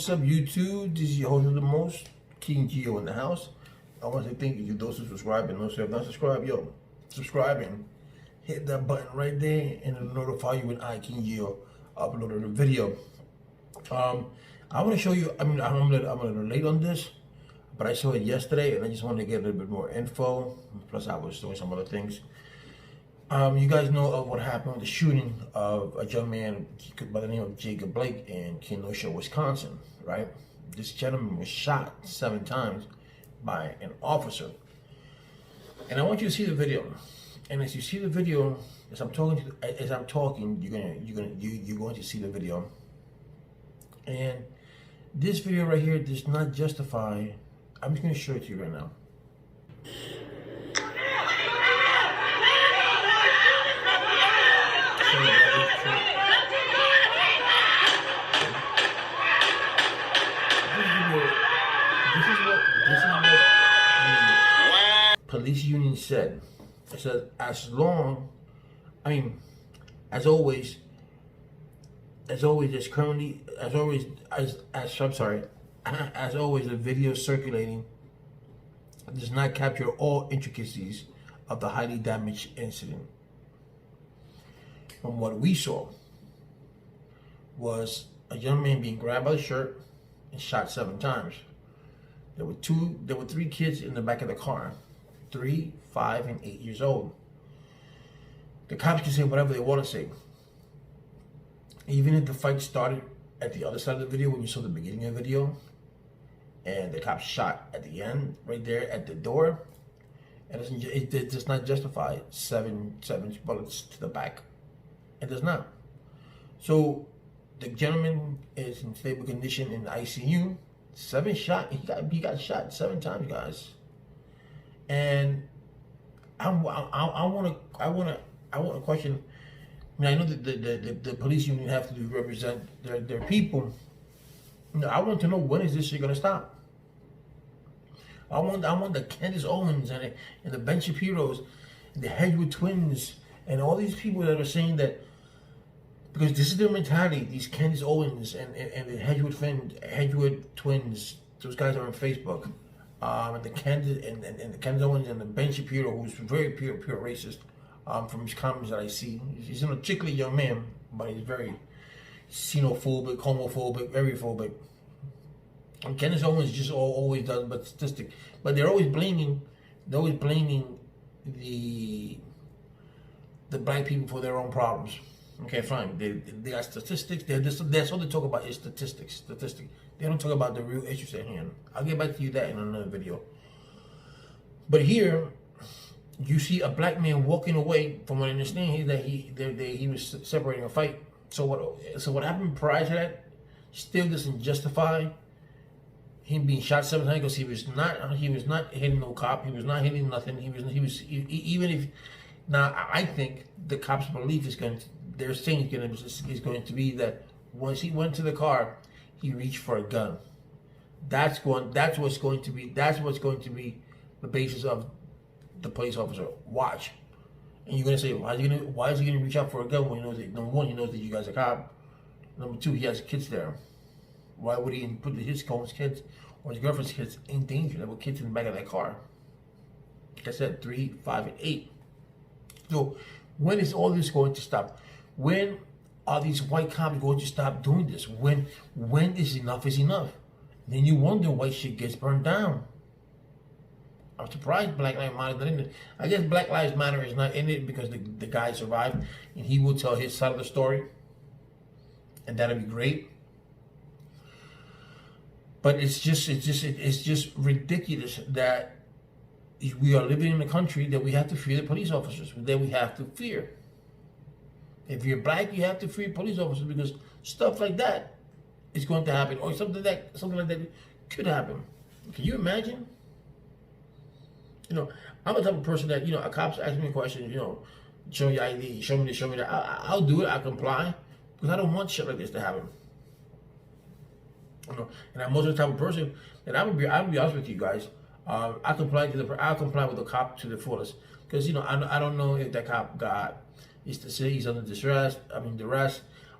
What's up, YouTube? This is your host of the most, King Geo in the house. I want to say thank you to those who subscribe and those who have not subscribed. Yo, subscribe and hit that button right there, and it'll notify you when I, King Geo, upload a video. I want to show you. I'm a little late on this, but I saw it yesterday, and I just wanted to get a little bit more info. Plus, I was doing some other things. You guys know of what happened with the shooting of a young man by the name of Jacob Blake in Kenosha, Wisconsin, right? This gentleman was shot 7 times by an officer. And I want you to see the video. And as you see the video, as I'm talking, you're going to see the video. And this video right here does not justify. I'm just going to show it to you right now. This is what the police union said. It said, as always, the video circulating does not capture all intricacies of the highly damaged incident. From what we saw was a young man being grabbed by the shirt and shot 7 times. There were 3 kids in the back of the car, 3, 5, and 8 years old. The cops can say whatever they want to say. Even if the fight started at the other side of the video, when you saw the beginning of the video, and the cops shot at the end, right there at the door, it does not justify 7 bullets to the back. It does not. So the gentleman is in stable condition in the ICU. 7 shot. He got shot 7 times, guys. And I want to question. I mean, I know that the police union have to represent their people. You know, I want to know, when is this shit gonna stop? I want the Candace Owens and the Ben Shapiros and the Hedgewood twins and all these people that are saying that, because this is their mentality. These Candace Owens and the Hedgewood twins. Those guys are on Facebook. And the Candace Owens and the Ben Shapiro, who's very pure racist. From his comments that I see, he's an articulate young man, but he's very xenophobic, homophobic, very phobic. And Candace Owens just always does but statistic. But they're always blaming the black people for their own problems. Okay, fine. They got statistics. That's all they talk about is statistics. They don't talk about the real issues at hand. I'll get back to you that in another video. But here, you see a black man walking away. From what I understand, he was separating a fight. So what happened prior to that still doesn't justify him being shot 7 times, because he was not hitting no cop. He was not hitting nothing. Even if. Now, I think the cop's belief is they're saying is going to be that once he went to the car, he reached for a gun. That's what's going to be the basis of the police officer. Watch. And you're gonna say, why is he gonna reach out for a gun when he knows that, number one, he knows that you guys are a cop. Number 2, he has kids there. Why would he put his kids or his girlfriend's kids in danger? There were kids in the back of that car. Like I said, 3, 5, and 8. So when is all this going to stop? When are these white cops going to stop doing this? When is enough enough? Then you wonder why shit gets burned down. I'm surprised Black Lives Matter is not in it. I guess Black Lives Matter is not in it because the guy survived, and he will tell his side of the story, and that'll be great. But it's just ridiculous that we are living in a country that we have to fear the police officers. That we have to fear. If you're black, you have to fear police officers, because stuff like that is going to happen, or something like that could happen. Can you imagine? You know, I'm the type of person that, a cop's asking me questions, show me your ID, show me this, show me that. I'll do it. I'll comply, because I don't want shit like this to happen. And I'm also the type of person that I'll be honest with you guys. I'll comply with the cop to the fullest, because I don't know if that cop is to say he's under duress.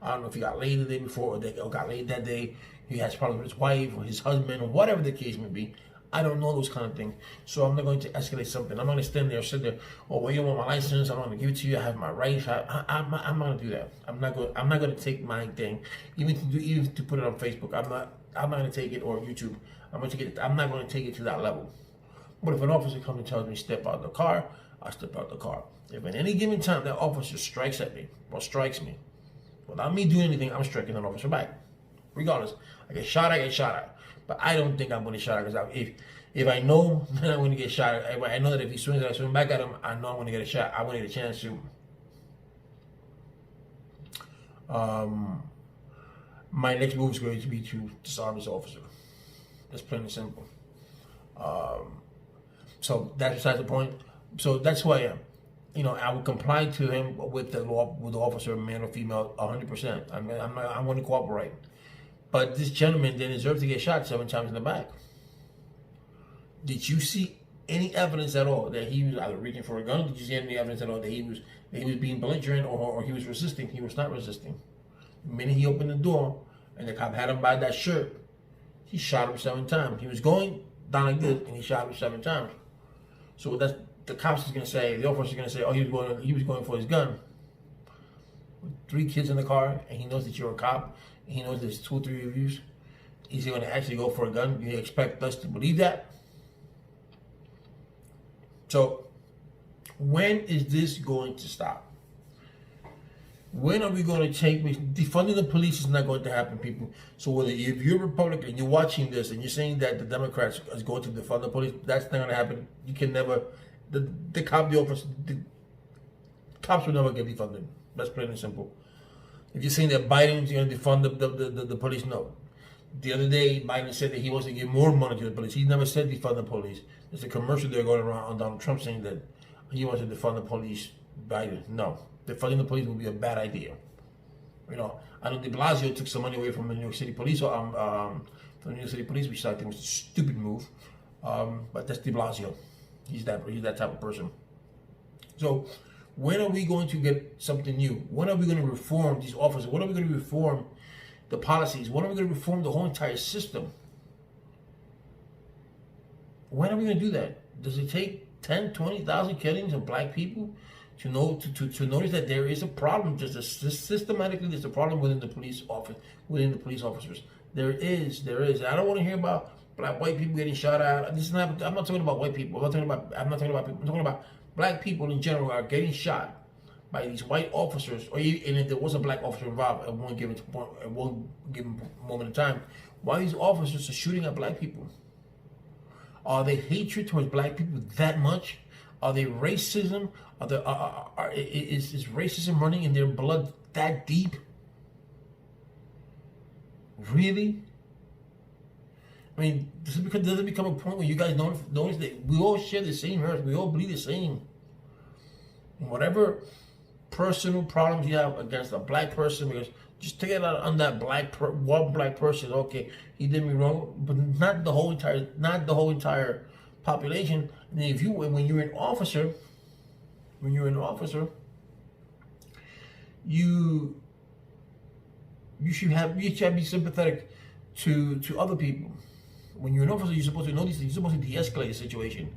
I don't know if he got laid the day before or got laid that day. he has problems with his wife or his husband or whatever the case may be. I don't know those kind of things. So I'm not going to escalate something. I'm not going to stand there and sit there, oh, well, you want my license? I'm not going to give it to you. I have my rights. I'm not going to do that. I'm not going to take my thing, even to put it on Facebook. I'm not going to take it, or YouTube. I'm not going to take it to that level. But if an officer comes and tells me step out the car, I step out the car. If at any given time that officer strikes at me or strikes me, without me doing anything, I'm striking that officer back. Regardless, I get shot at. But I don't think I'm going to get shot at, because if I know that I'm going to get shot at, I know that if he swings and I swing back at him, I know I'm going to get a shot. I'm going to get a chance to. My next move is going to be to disarm this officer. That's plain and simple. So that's besides the point. So that's who I am. You know, I would comply to him with the law, with the officer, man or female, 100%. I'm going to cooperate. But this gentleman didn't deserve to get shot 7 times in the back. Did you see any evidence at all that he was either reaching for a gun? Did you see any evidence at all that he was being belligerent or he was resisting? He was not resisting. The minute he opened the door and the cop had him by that shirt, he shot him 7 times. He was going down like this and he shot him 7 times. So that's the cops is gonna say, the officer is gonna say, oh, he was going for his gun. With 3 kids in the car, and he knows that you're a cop, and he knows there's 2 or 3 of you. Is he gonna actually go for a gun? You expect us to believe that? So, when is this going to stop? When are we going to take defunding the police is not going to happen, people. So whether if you're Republican and you're watching this and you're saying that the Democrats is going to defund the police, that's not going to happen. You can never. The cops will never get defunded. That's plain and simple. If you're saying that Biden's going to defund the police, no. The other day, Biden said that he wants to give more money to the police. He never said defund the police. There's a commercial there going around on Donald Trump saying that he wants to defund the police. Biden, no. Defunding the police would be a bad idea. You know, I know De Blasio took some money away from the New York City Police, from the New York City Police, which I think was a stupid move. But that's De Blasio. He's that type of person. So, when are we going to get something new? When are we going to reform these officers? When are we going to reform the policies? When are we going to reform the whole entire system? When are we going to do that? Does it take 10, 20,000 killings of black people to notice that there is a problem? Systematically, there's a problem within the police office, within the police officers. There is. I don't want to hear about white people getting shot at. I'm not talking about white people. I'm not talking about people. I'm talking about black people in general are getting shot by these white officers, and if there was a black officer involved at one given moment in time, why these officers are shooting at black people? Are they hatred towards black people that much? Are they racism? Is racism running in their blood that deep? Really? I mean, does it become a point where you guys notice that we all share the same earth, we all believe the same? Whatever personal problems you have against a black person, because just take it out on that one black person. Okay, he did me wrong, but not the whole entire population. And when you're an officer, you should be sympathetic to other people. When you're an officer, you're supposed to know these things. You're supposed to de-escalate the situation.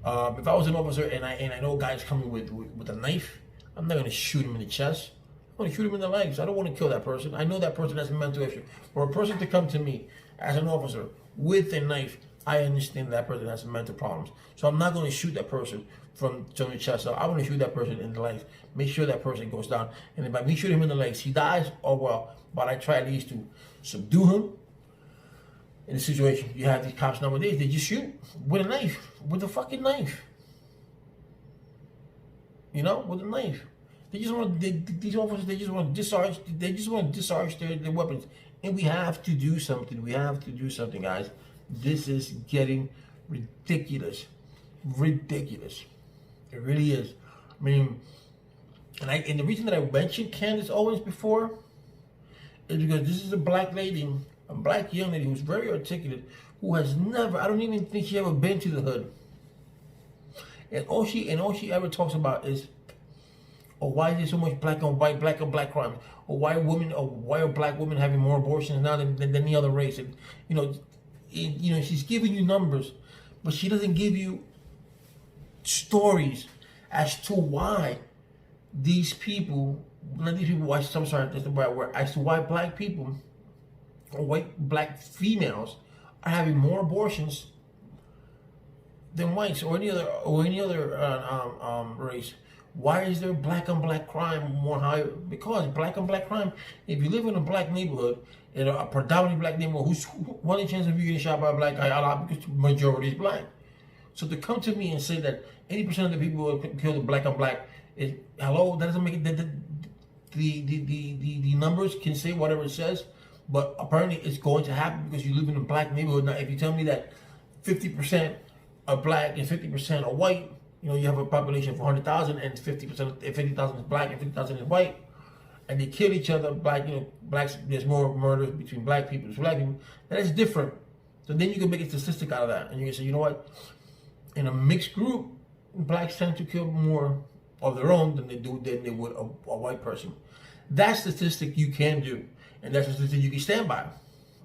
If I was an officer and I know a guy's coming with a knife, I'm not going to shoot him in the chest. I'm going to shoot him in the legs. I don't want to kill that person. I know that person has a mental issue. For a person to come to me as an officer with a knife, I understand that person has some mental problems. So I'm not going to shoot that person from the chest. So I want to shoot that person in the legs. Make sure that person goes down. And if I me shoot him in the legs, he dies, oh well. But I try at least to subdue him. In the situation, you have these cops nowadays, they just shoot with a knife, with a fucking knife. You know, with a knife. These officers, they just want to discharge their weapons. And we have to do something. We have to do something, guys. This is getting ridiculous. Ridiculous. It really is. I mean, and the reason that I mentioned Candace Owens before is because this is a black lady, a black young lady who's very articulate, who has never, I don't even think she ever been to the hood. And all she ever talks about is, oh, why is there so much black on black crime? why are black women having more abortions now than any other race? And she's giving you numbers, but she doesn't give you stories as to why these people, not these people, I'm sorry, that's the right word, as to why black people or black females are having more abortions than whites or any other race. Why is there black on black crime more higher? Because black on black crime, if you live in a black neighborhood, in a predominantly black neighborhood, what are the chances of you getting shot by a black guy? A lot, because the majority is black. So to come to me and say that 80% of the people who killed black on black is, hello, that doesn't make it, the numbers can say whatever it says, but apparently it's going to happen because you live in a black neighborhood. Now, if you tell me that 50% are black and 50% are white, you have a population of 100,000 and 50% is black and 50,000 is white, and they kill each other. Blacks, there's more murders between black people and black people. That is different. So then you can make a statistic out of that, and you can say, you know what? In a mixed group, blacks tend to kill more of their own than they would a white person. That statistic you can do, and that's a statistic you can stand by.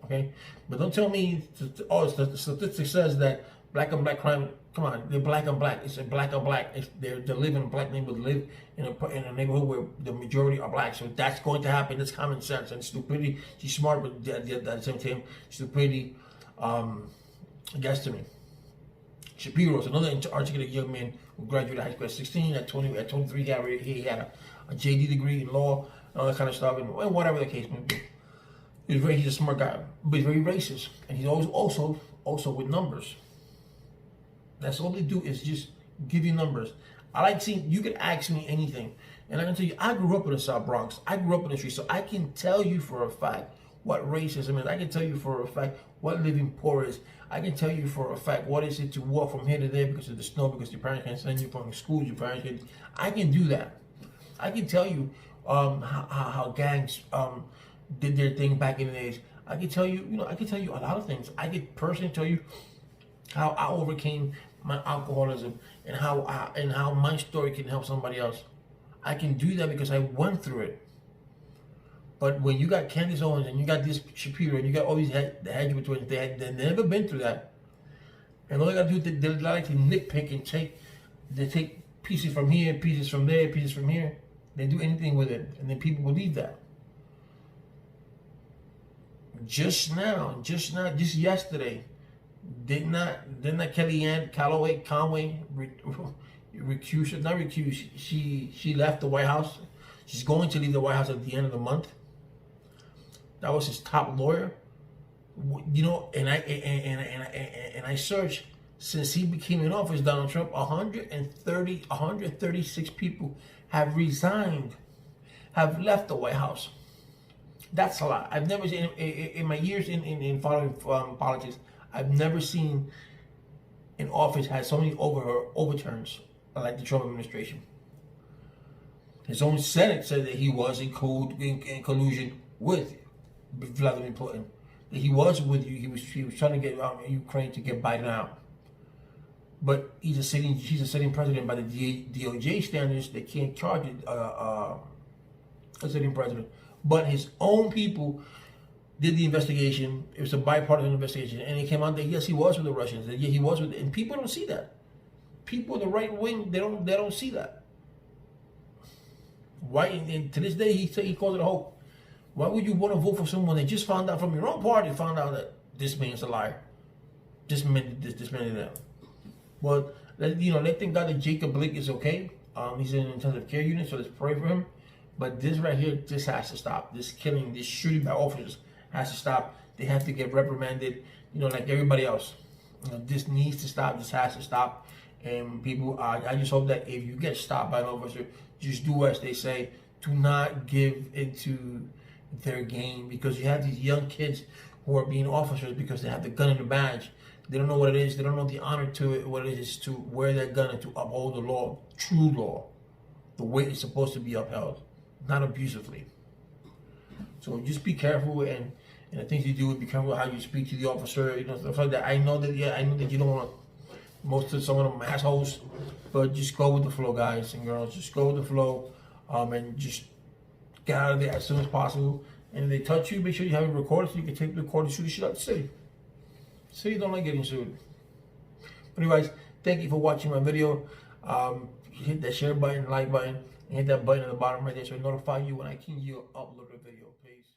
Okay, but don't tell me, the statistic says that black on black crime. Come on, they're black on black. It's a black on black. They live in a black neighborhood. Live in a neighborhood where the majority are black. So that's going to happen. It's common sense and stupidity. She's smart, but at the same time, stupidity gets to me. Shapiro is another articulate young man who graduated high school at 16. At 23, he had a JD degree in law and all that kind of stuff, and whatever the case may be. He's a smart guy, but he's very racist, and he's always also with numbers. That's all they do is just give you numbers. I like seeing, you can ask me anything, and I can tell you, I grew up in the South Bronx. I grew up in the street, so I can tell you for a fact what racism is. I can tell you for a fact what living poor is. I can tell you for a fact what is it to walk from here to there because of the snow, because your parents can't send you from school, your parents can't. I can do that. I can tell you how gangs did their thing back in the days. I can tell you, I can tell you a lot of things. I could personally tell you how I overcame my alcoholism and how my story can help somebody else. I can do that because I went through it. But when you got Candace Owens and you got this Shapiro and you got all these hedge twins, they've never been through that. And all they got to do, they like to nitpick and take pieces from here, pieces from there, pieces from here. They do anything with it, and then people believe that. Just yesterday, did not Kellyanne Conway recuse? Not recuse. She left the White House. She's going to leave the White House at the end of the month. That was his top lawyer. And I searched since he became in office, Donald Trump, 136 people have resigned, have left the White House. That's a lot. I've never seen in my years in following politics. I've never seen an office had so many overturns like the Trump administration. His own Senate said that he was in collusion with Vladimir Putin. That he was with you. He was trying to get Ukraine to get Biden out. But he's a sitting president by the DOJ standards. They can't charge a sitting president. But his own people did the investigation. It was a bipartisan investigation, and it came out that yes, he was with the Russians. That yeah, he was with, and people don't see that. People in the right wing, they don't see that. Why? And to this day, he calls it a hoax. Why would you want to vote for someone that just found out from your own party, found out that this man's a liar? This man did that. Well, let's thank God that Jacob Blake is okay. He's in an intensive care unit, so let's pray for him. But this right here, this has to stop. This killing, this shooting by officers has to stop. They have to get reprimanded, like everybody else. This needs to stop. This has to stop. And people, I just hope that if you get stopped by an officer, just do as they say. Do not give into their game, because you have these young kids who are being officers because they have the gun and the badge. They don't know what it is. They don't know the honor to it, what it is to wear that gun and to uphold the law, true law, the way it's supposed to be upheld, not abusively. So just be careful, and the things you do, be careful how you speak to the officer, stuff like that. I know that you don't want most of some of them assholes, but just go with the flow, guys and girls. Just go with the flow, and just get out of there as soon as possible. And if they touch you, make sure you have it recorded so you can take the recorder and shoot the shit out the city. City don't like getting sued. But anyways, thank you for watching my video. Hit that share button, like button, and hit that button at the bottom right there so it notify you when I can upload a video. Peace.